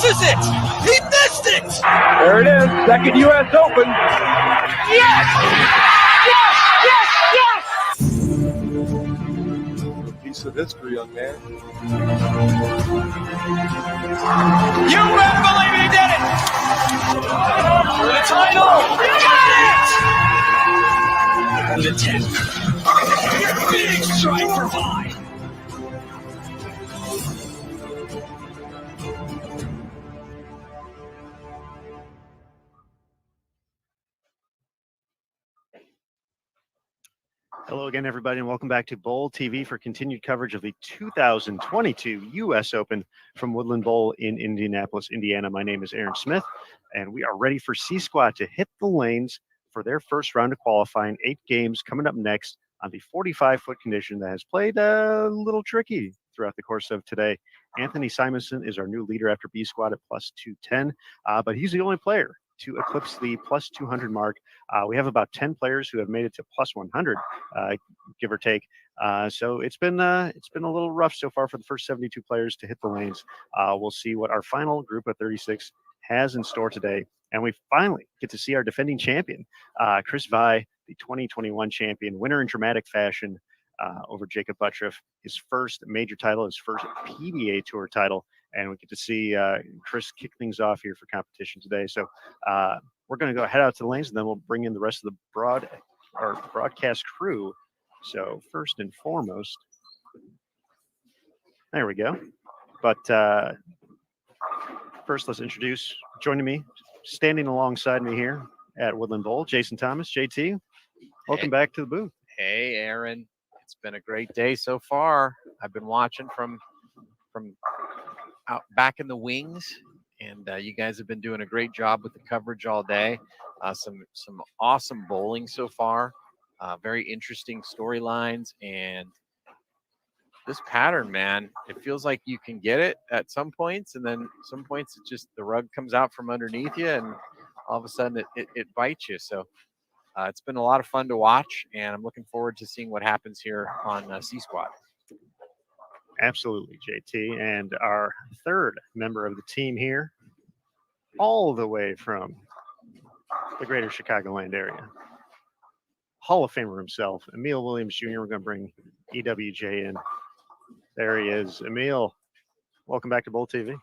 misses it! He missed it! There it is, second U.S. Open. Yes! Piece of history, young man. You better believe he did it! For the title! Got it! The 10th. Big strike for Vi. Hello again, everybody, and welcome back to Bowl TV for continued coverage of the 2022 U.S. Open from Woodland Bowl in Indianapolis, Indiana. My name is Aaron Smith, and we are ready for C Squad to hit the lanes for their first round of qualifying. 8 games coming up next on the 45-foot condition that has played a little tricky throughout the course of today. Anthony Simonsen is our new leader after B Squad at plus 210, but he's the only player to eclipse the plus 200 mark. We have about 10 players who have made it to plus 100, give or take. So it's been a little rough so far for the first 72 players to hit the lanes. We'll see what our final group of 36 has in store today. And we finally get to see our defending champion, Chris Vi, the 2021 champion, winner in dramatic fashion over Jacob Buttriff, his first major title, his first PBA Tour title. And we get to see Chris kick things off here for competition today. So we're going to go head out to the lanes, and then we'll bring in the rest of the broadcast crew. So first and foremost, there we go. But first, let's introduce, joining me, standing alongside me here at Woodland Bowl, Jason Thomas. JT, welcome back to the booth. Hey, Aaron. It's been a great day so far. I've been watching from out back in the wings, and you guys have been doing a great job with the coverage all day. Some awesome bowling so far. Very interesting storylines, and this pattern, man, it feels like you can get it at some points, and then some points it just the rug comes out from underneath you, and all of a sudden it bites you. So it's been a lot of fun to watch, and I'm looking forward to seeing what happens here on C Squad. Absolutely, JT. And our third member of the team here, all the way from the greater Chicagoland area, Hall of Famer himself, Emil Williams Jr. We're going to bring EWJ in. There he is. Emil, welcome back to Bowl TV.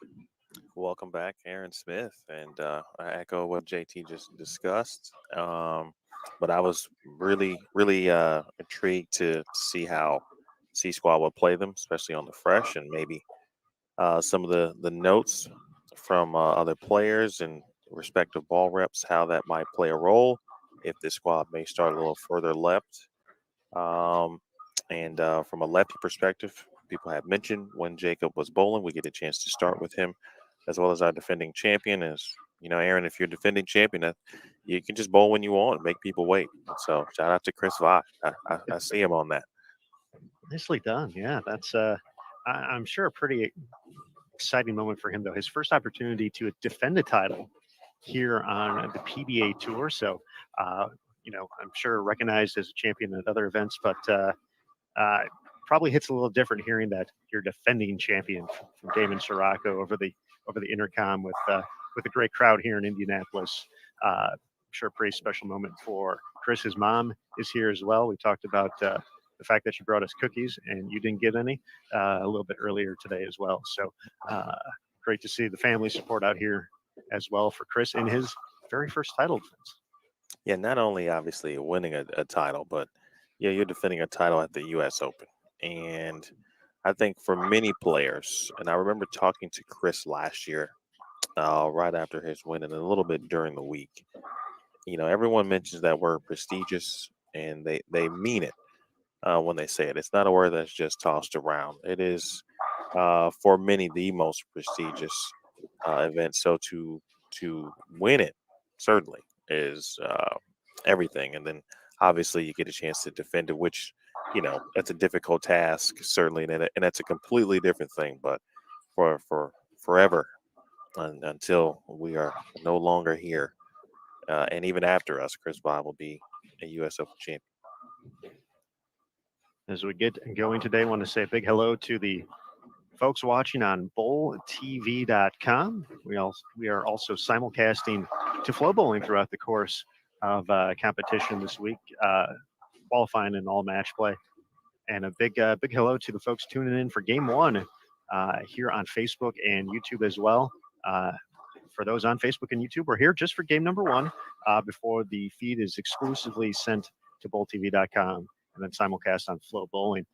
Welcome back, Aaron Smith. And I echo what JT just discussed. But I was really intrigued to see how C Squad will play them, especially on the fresh, and maybe some of the notes from other players and respective ball reps, how that might play a role if this squad may start a little further left. And from a lefty perspective, people have mentioned when Jacob was bowling, we get a chance to start with him, as well as our defending champion. As you know, Aaron, if you're defending champion, you can just bowl when you want and make people wait. So shout out to Chris Vi. I see him on that. Nicely done. Yeah, that's I'm sure a pretty exciting moment for him, though. His first opportunity to defend a title here on the PBA Tour. So, I'm sure recognized as a champion at other events, but probably hits a little different hearing that you're defending champion from Damon Sirocco over the intercom with a great crowd here in Indianapolis. I'm sure a pretty special moment for Chris. His mom is here as well. We talked about the fact that you brought us cookies and you didn't get any a little bit earlier today as well. So great to see the family support out here as well for Chris in his very first title defense. Yeah, not only obviously winning a title, but yeah, you're defending a title at the U.S. Open. And I think for many players, and I remember talking to Chris last year, right after his win and a little bit during the week, everyone mentions that word prestigious, and they mean it when they say it. It's not a word that's just tossed around. It is, for many, the most prestigious event. So to win it certainly is everything. And then obviously you get a chance to defend it, which, that's a difficult task, certainly. And that's a completely different thing. But for forever, until we are no longer here, and even after us, Chris Vi will be a U.S. Open champion. As we get going today, I want to say a big hello to the folks watching on bowltv.com. We are also simulcasting to Flow Bowling throughout the course of competition this week, qualifying and all match play. And a big hello to the folks tuning in for Game 1 here on Facebook and YouTube as well. For those on Facebook and YouTube, we're here just for game number 1 before the feed is exclusively sent to bowltv.com and then simulcast on Flow Bowling.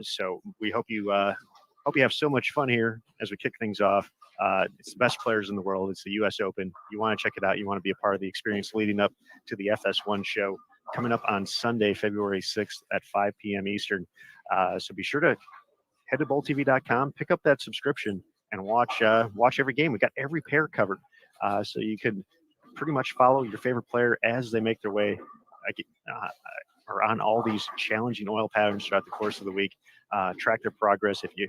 So we hope you have so much fun here as we kick things off. It's the best players in the world. It's the U.S. Open. You want to check it out. You want to be a part of the experience leading up to the FS1 show coming up on Sunday, February 6th at 5 p.m. Eastern. So be sure to head to bowltv.com, pick up that subscription, and watch every game. We got every pair covered, so you can pretty much follow your favorite player as they make their way or on all these challenging oil patterns throughout the course of the week. Track their progress. If you're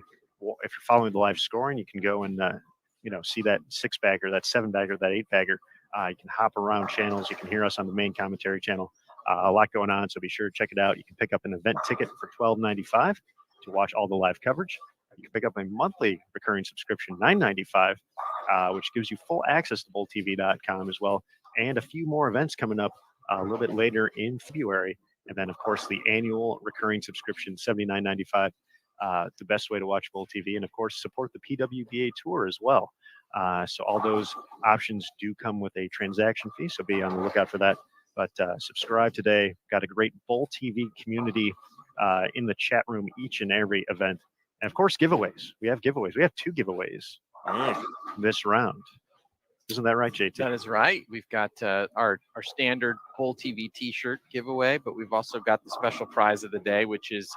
following the live scoring, you can go and see that 6-bagger, that 7-bagger, that 8-bagger. You can hop around channels. You can hear us on the main commentary channel. A lot going on, so be sure to check it out. You can pick up an event ticket for $12.95 to watch all the live coverage. You can pick up a monthly recurring subscription, $9.95, which gives you full access to bowltv.com as well, and a few more events coming up a little bit later in February. And then, of course, the annual recurring subscription, $79.95, the best way to watch Bowl TV. And, of course, support the PWBA Tour as well. So all those options do come with a transaction fee, so be on the lookout for that. But subscribe today. Got a great Bowl TV community in the chat room each and every event. And, of course, giveaways. We have giveaways. We have 2 giveaways this round. Isn't that right, JT? That is right. We've got our standard Bowl TV T-shirt giveaway, but we've also got the special prize of the day, which is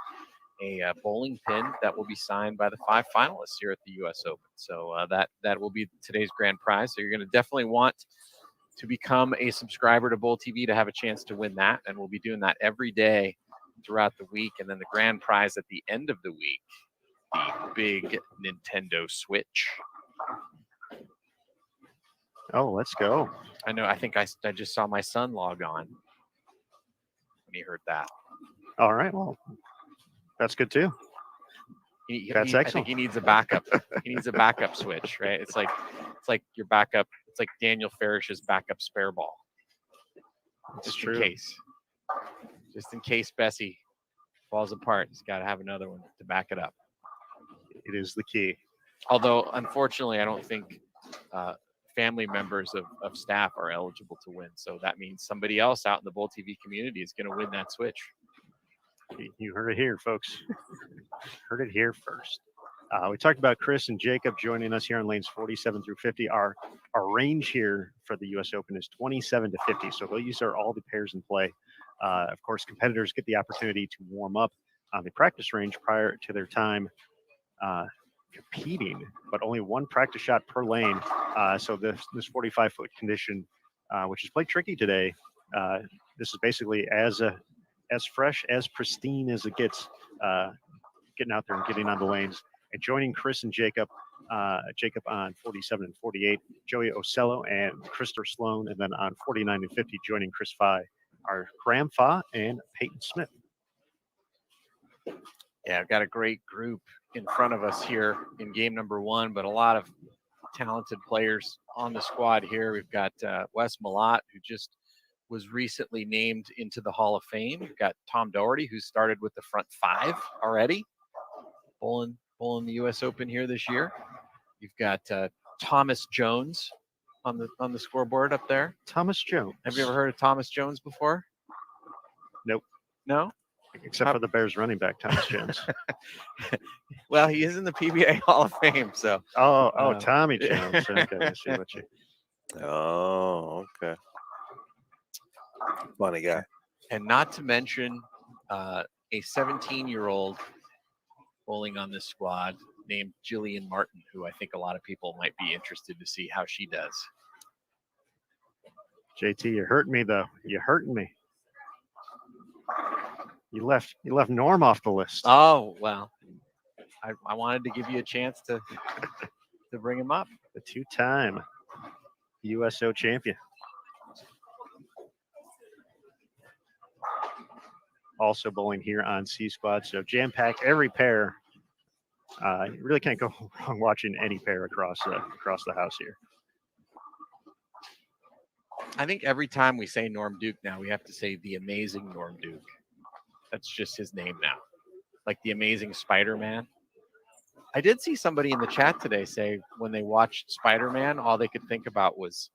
a bowling pin that will be signed by the 5 finalists here at the U.S. Open. So that will be today's grand prize. So you're going to definitely want to become a subscriber to Bowl TV to have a chance to win that, and we'll be doing that every day throughout the week. And then the grand prize at the end of the week, the big Nintendo Switch. Oh, let's go. I know. I think I just saw my son log on when he heard that. All right. Well, that's good too. That's excellent. I think he needs a backup. He needs a backup switch, right? It's like your backup. It's like Daniel Farris's backup spare ball. Just in case. Just in case Bessie falls apart, he's got to have another one to back it up. It is the key. Although, unfortunately, I don't think family members of staff are eligible to win. So that means somebody else out in the Bowl TV community is going to win that switch. You heard it here, folks. Heard it here first. We talked about Chris and Jacob joining us here on lanes 47 through 50. Our range here for the U.S. Open is 27 to 50. So these are all the pairs in play. Of course, competitors get the opportunity to warm up on the practice range prior to their time competing, but only 1 practice shot per lane. So this 45-foot condition, which is played tricky today, this is basically as fresh, as pristine as it gets, getting out there and getting on the lanes. And joining Chris and Jacob on 47 and 48, Joey Ocello and Christopher Sloan, and then on 49 and 50, joining Chris Fye, are Graham Fa and Peyton Smith. Yeah, I've got a great group in front of us here in game number 1, but a lot of talented players on the squad here. We've got Wes Malott, who just was recently named into the Hall of Fame. We've got Tom Daugherty, who started with the front 5 already, bowling the U.S. Open here this year. You've got Thomas Jones on the scoreboard up there. Thomas Jones. Have you ever heard of Thomas Jones before? Nope. No? Except for the Bears running back, Thomas Jones. Well, he is in the PBA Hall of Fame, so. Oh, Tommy Jones. Okay, I see what you. Oh, okay. Funny guy. And not to mention a 17-year-old bowling on this squad named Jillian Martin, who I think a lot of people might be interested to see how she does. JT, you're hurting me, though. You're hurting me. You left Norm off the list. Oh, well, I wanted to give you a chance to bring him up. The 2-time USO champion. Also bowling here on C Squad. So jam-packed every pair You really can't go wrong watching any pair across the house here. I think every time we say Norm Duke now, we have to say the amazing Norm Duke. That's just his name now. Like the amazing Spider-Man. I did see somebody in the chat today say when they watched Spider-Man, all they could think about was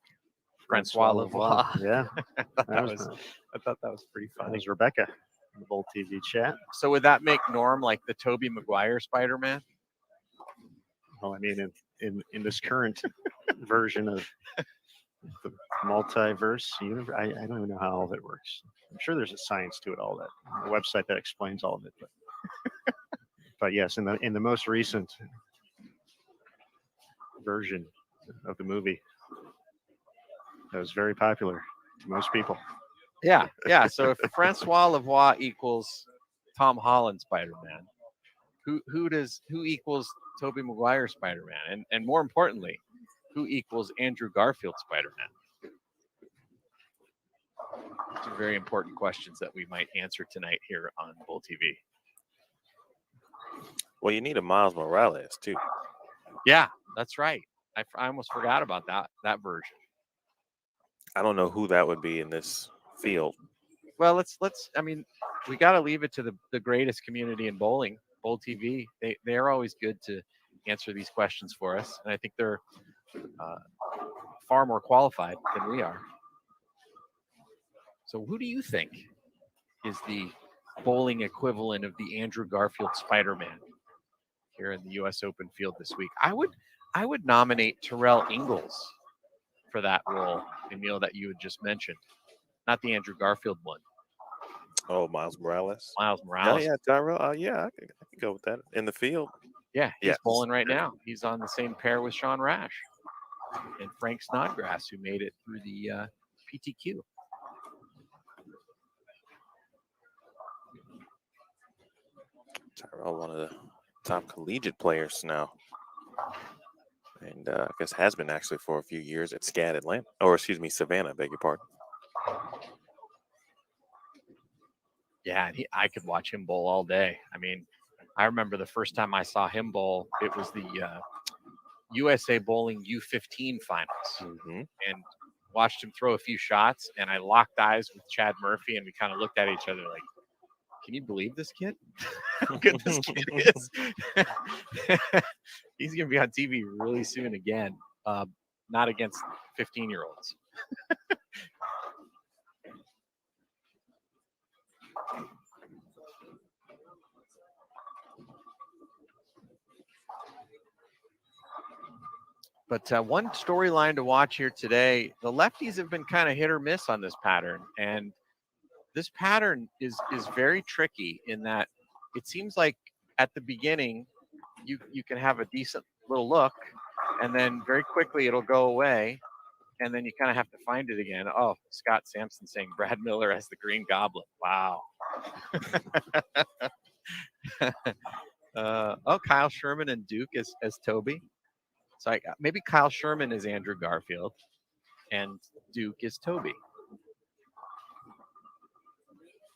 Francois Lavoie. Yeah. I thought that was pretty That funny. was Rebecca in the Bowl TV chat. So would that make Norm like the Tobey Maguire Spider-Man? Well, I mean, in this current version of the multiverse universe, I don't even know how all of it works. I'm sure there's a science to it, all that. A website that explains all of it. But yes, in the most recent version of the movie, that was very popular to most people. Yeah. So if Francois Lavoie equals Tom Holland Spider-Man, who equals Tobey Maguire Spider-Man? And more importantly, who equals Andrew Garfield Spider-Man? These are very important questions that we might answer tonight here on Bowl TV. Well, you need a Miles Morales too. Yeah, that's right. I almost forgot about that version. I don't know who that would be in this field. Well, let's. I mean, we got to leave it to the greatest community in bowling, Bowl TV. They're always good to answer these questions for us, and I think they're far more qualified than we are. So, who do you think is the bowling equivalent of the Andrew Garfield Spider-Man here in the U.S. Open field this week? I would nominate Terrell Ingalls for that role, Emil, that you had just mentioned, not the Andrew Garfield one. Oh, Miles Morales. Miles Morales. Yeah, Tyrell. Yeah, I could go with that in the field. Yeah, he's Yes. bowling right now. He's on the same pair with Sean Rash and Frank Snodgrass, who made it through the PTQ. Tyrell, one of the top collegiate players now. And I guess has been actually for a few years at SCAD Atlanta. Or excuse me, Savannah, beg your pardon. Yeah, and I could watch him bowl all day. I mean, I remember the first time I saw him bowl, it was the USA Bowling U15 finals. Mm-hmm. And watched him throw a few shots, and I locked eyes with Chad Murphy, and we kind of looked at each other like, can you believe this kid? How good this kid is. He's going to be on TV really soon again, not against 15-year-olds. But one storyline to watch here today, the lefties have been kind of hit or miss on this pattern. And this pattern is very tricky in that it seems like at the beginning, you can have a decent little look, and then very quickly it'll go away. And then you kind of have to find it again. Oh, Scott Sampson saying Brad Miller as the Green Goblin. Wow. Kyle Sherman and Duke as Toby. So maybe Kyle Sherman is Andrew Garfield and Duke is Toby.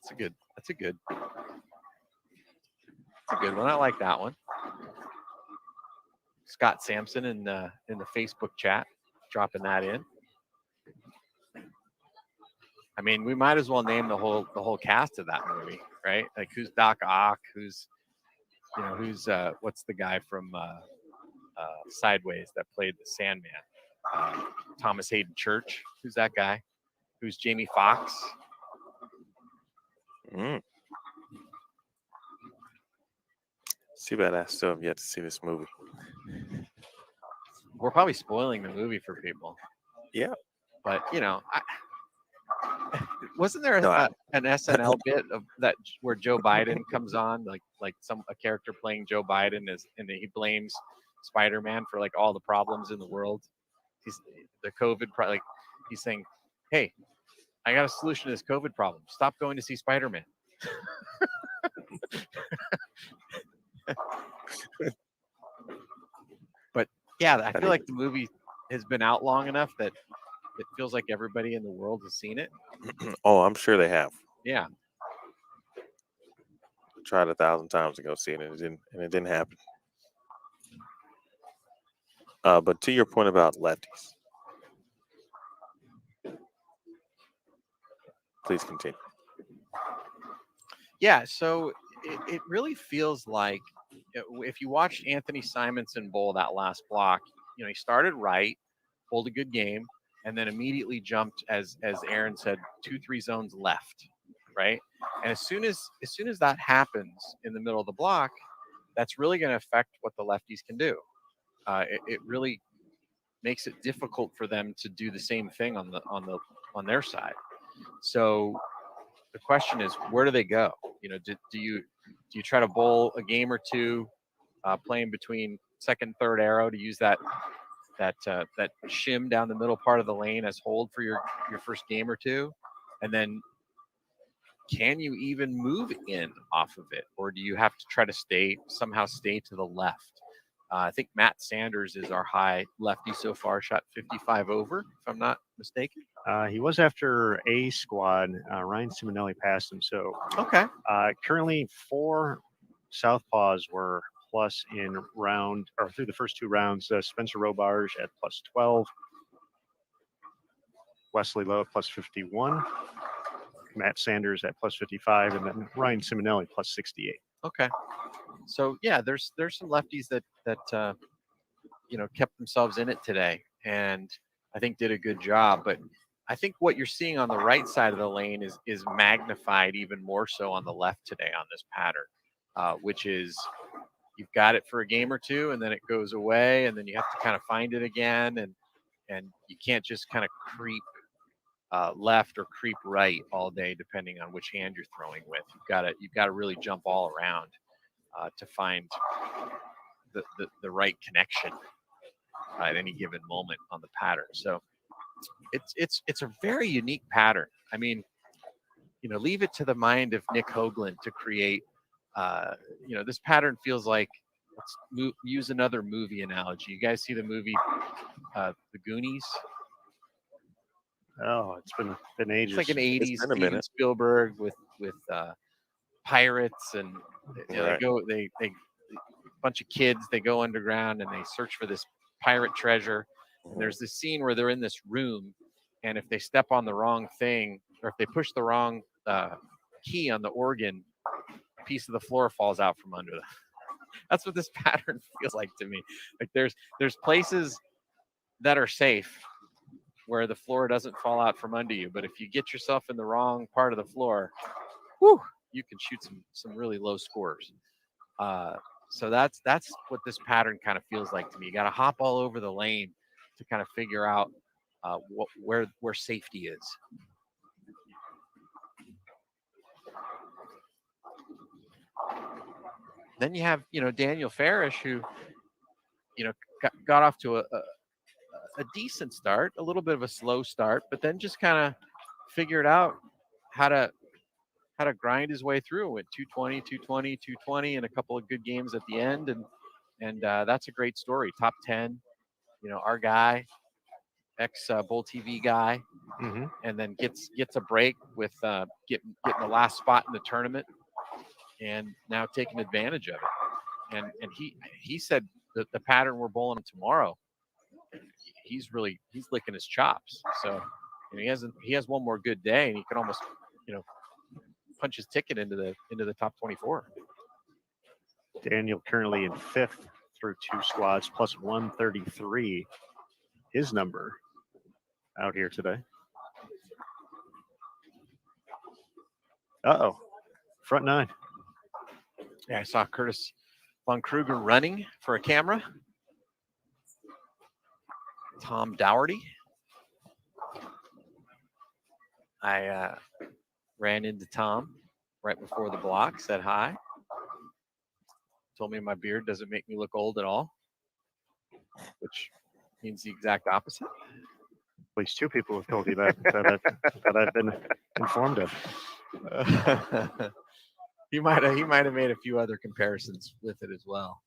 That's a good one. I like that one. Scott Sampson in the Facebook chat, dropping that in. I mean, we might as well name the whole cast of that movie, right? Like who's Doc Ock, who's what's the guy from Sideways that played the Sandman? Thomas Hayden Church. Who's that guy? Who's Jamie Foxx? Too bad I still have yet to see this movie. We're probably spoiling the movie for people. Yeah. But, wasn't there an SNL bit of that where Joe Biden comes on, like a character playing Joe Biden and he blames Spider-Man for like all the problems in the world? He's the COVID, he's saying, hey, I got a solution to this COVID problem. Stop going to see Spider-Man. But yeah, I feel like the movie has been out long enough that it feels like everybody in the world has seen it. Oh, I'm sure they have. Yeah. Tried 1,000 times to go see it, and it didn't happen. But to your point about lefties, please continue. Yeah, so it really feels like if you watched Anthony Simonsen bowl that last block, he started right, bowled a good game, and then immediately jumped, as Aaron said, 2-3 zones left, right? And as soon as that happens in the middle of the block, that's really going to affect what the lefties can do. It really makes it difficult for them to do the same thing on their side. So the question is, where do they go? Do you try to bowl a game or two, playing between second, third arrow to use that shim down the middle part of the lane as hold for your first game or two, and then can you even move in off of it, or do you have to try to somehow stay to the left? I think Matt Sanders is our high lefty so far, shot 55 over, if I'm not mistaken. He was after A squad. Ryan Simonelli passed him. So Okay. Currently 4 southpaws were plus in round or through the first 2 rounds. Spencer Robarge at plus 12, Wesley Lowe at plus 51, Matt Sanders at plus 55, and then Ryan Simonelli plus 68. Okay. So yeah, there's some lefties that kept themselves in it today, and I think did a good job. But I think what you're seeing on the right side of the lane is magnified even more so on the left today on this pattern, which is you've got it for a game or two, and then it goes away, and then you have to kind of find it again, and you can't just kind of creep left or creep right all day, depending on which hand you're throwing with. You've got to really jump all around to find the right connection at any given moment on the pattern. So it's a very unique pattern. I mean, leave it to the mind of Nick Hoagland to create. This pattern feels like, let's use another movie analogy. You guys see the movie The Goonies? Oh, it's been ages. It's like an 80s been a Steven minute. Spielberg with pirates, and Right. they bunch of kids, they go underground and they search for this pirate treasure. And there's this scene where they're in this room, and if they step on the wrong thing, or if they push the wrong key on the organ, a piece of the floor falls out from under them. That's what this pattern feels like to me. Like there's places that are safe where the floor doesn't fall out from under you, but if you get yourself in the wrong part of the floor, you can shoot some really low scores. So that's what this pattern kind of feels like to me. You got to hop all over the lane to kind of figure out where safety is. Then you have Daniel Farris, who got off to a decent start, a little bit of a slow start, but then just kind of figured out how to grind his way through. Went 220, 220, 220, and a couple of good games at the end, and that's a great story. Top 10, our guy, ex Bowl TV guy, and then gets a break with getting the last spot in the tournament, and now taking advantage of it. And he said that the pattern we're bowling tomorrow, he's licking his chops. So he has one more good day, and he can almost punch his ticket into the top 24. Daniel currently in 5th through 2 squads, plus 133. His number out here today. Front 9. Yeah, I saw Curtis Von Kruger running for a camera. Tom Daugherty. I ran into Tom right before the block, said hi. Told me my beard doesn't make me look old at all, which means the exact opposite. At least 2 people have told you that I've been informed of. He might have made a few other comparisons with it as well.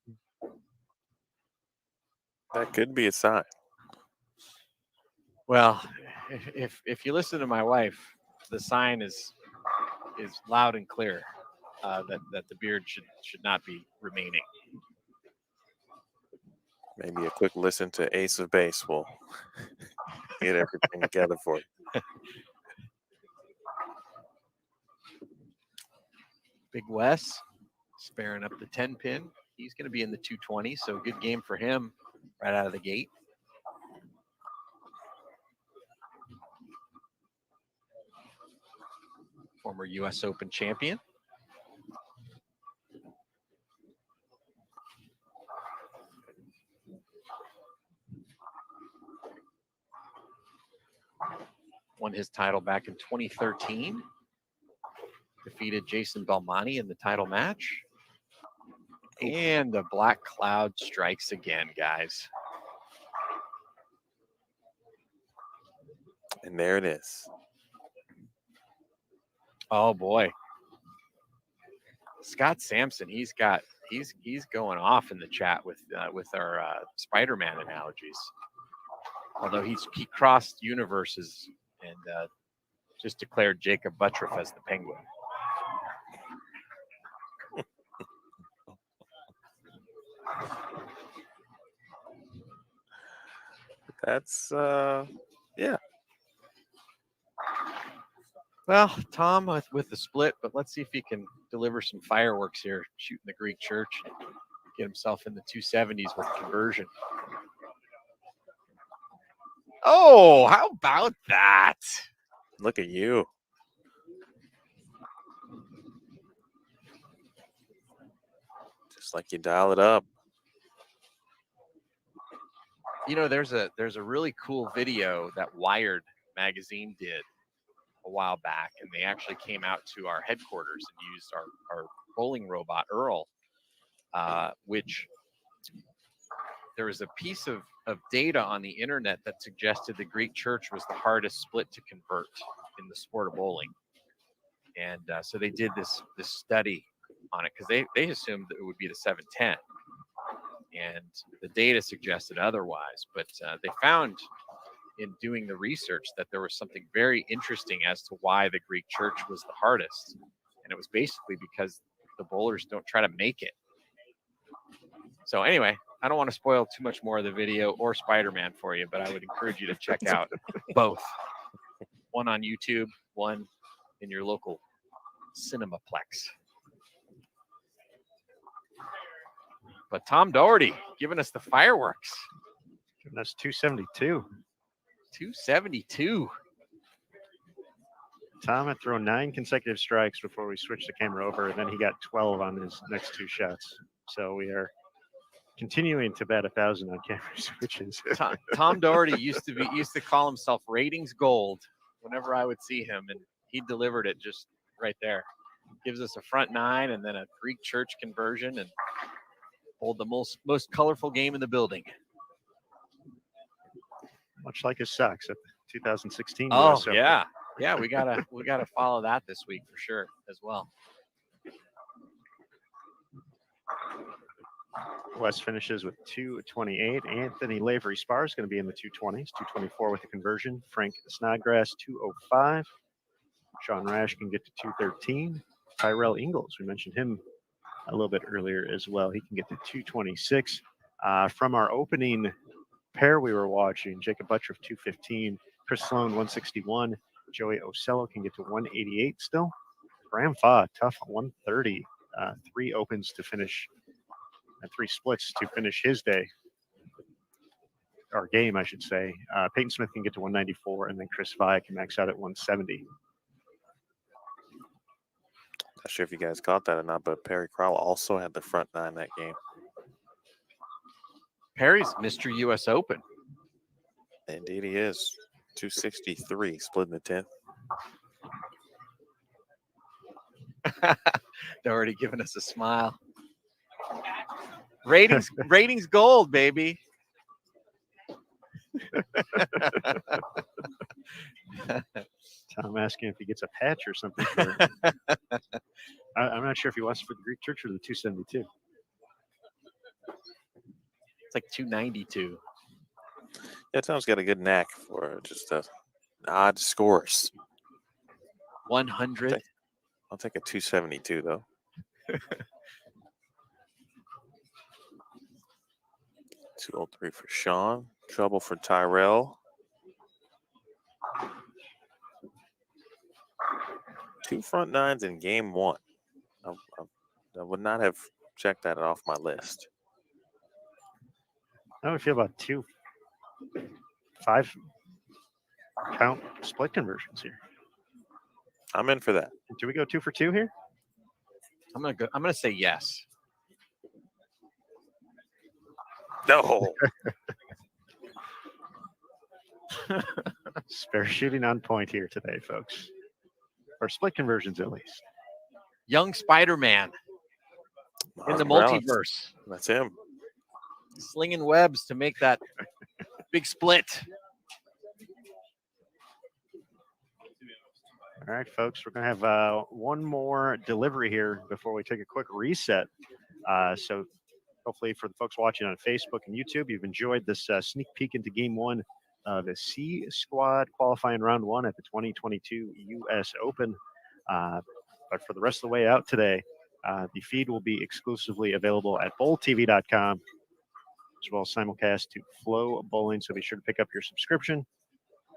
That could be a sign. Well, if you listen to my wife, the sign is loud and clear that the beard should not be remaining. Maybe a quick listen to Ace of Base will get everything together for you. Big Wes sparing up the 10 pin. He's going to be in the 220, so good game for him right out of the gate. Former U.S. Open champion. Won his title back in 2013. Defeated Jason Belmonte in the title match. And the black cloud strikes again, guys. And there it is. Oh boy. Scott Sampson, he's going off in the chat with our Spider-Man analogies. Although he crossed universes and just declared Jacob Buttriff as the Penguin. That's yeah. Well, Tom with the split, but let's see if he can deliver some fireworks here, shooting the Greek church, get himself in the 270s with conversion. Oh, how about that? Look at you. Just like you dial it up. You know, there's a really cool video that Wired magazine did a while back, and they actually came out to our headquarters and used our bowling robot Earl, which there was a piece of data on the internet that suggested the Greek church was the hardest split to convert in the sport of bowling. And so they did this study on it because they assumed that it would be the 710. And the data suggested otherwise, but they found in doing the research that there was something very interesting as to why the Greek church was the hardest. And it was basically because the bowlers don't try to make it. So anyway, I don't want to spoil too much more of the video or Spider-Man for you, but I would encourage you to check out both. One on YouTube, one in your local Cinemaplex. But Tom Daugherty giving us the fireworks. Giving us 272. 272. Tom had thrown 9 consecutive strikes before we switched the camera over, and then he got 12 on his next 2 shots. So we are continuing to bat 1,000 on camera switches. Tom Daugherty used to call himself ratings gold whenever I would see him, and he delivered it just right there. Gives us a front 9 and then a Greek church conversion and hold the most colorful game in the building. Much like his socks at the 2016. Oh US Open. yeah, we gotta follow that this week for sure as well. West finishes with 228. Anthony Lavery Spar is going to be in the 220s, 224 with the conversion. Frank Snodgrass, 205. Sean Rash can get to 213. Tyrell Ingalls, we mentioned him a little bit earlier as well. He can get to 226. From our opening pair we were watching, Jacob Buttriff, 215. Chris Sloan, 161. Joey Ocello can get to 188 still. Graham Fa, tough, 130. 3 opens to finish, and 3 splits to finish his day. Or game, I should say. Peyton Smith can get to 194, and then Chris Vi can max out at 170. Not sure if you guys caught that or not, but Perry Crowell also had the front 9 that game. Perry's Mr. U.S. Open. Indeed he is. 263, splitting the 10th. They're already giving us a smile. Ratings gold, baby. Tom asking if he gets a patch or something. I'm not sure if he wants it for the Greek church or the 272. It's like 292. Yeah, Tom's got a good knack for just odd scores. 100. I'll take a 272 though. 203 for Sean. Trouble for Tyrell. 2 front nines in game 1. I would not have checked that off my list. How do we feel about 2 5 count split conversions here? I'm in for that. Do we go 2 for 2 here? I'm gonna say yes. No. Spare shooting on point here today, folks. Or split conversions, at least. Young Spider-Man in the Miles Morales. multiverse, That's him. slinging webs to make that big split. All right, folks, we're going to have one more delivery here before we take a quick reset. So hopefully for the folks watching on Facebook and YouTube, you've enjoyed this sneak peek into game 1 of the C Squad qualifying round 1 at the 2022 U.S. Open. But for the rest of the way out today, the feed will be exclusively available at bowltv.com, as well as simulcast to Flow Bowling. So be sure to pick up your subscription.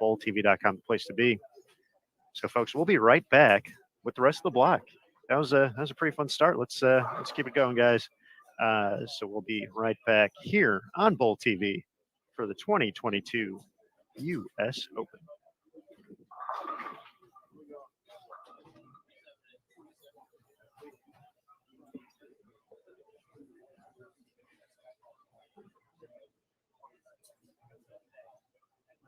Bowltv.com, the place to be. So, folks, we'll be right back with the rest of the block. That was a pretty fun start. Let's keep it going, guys. So we'll be right back here on Bowl TV for the 2022 U.S. Open.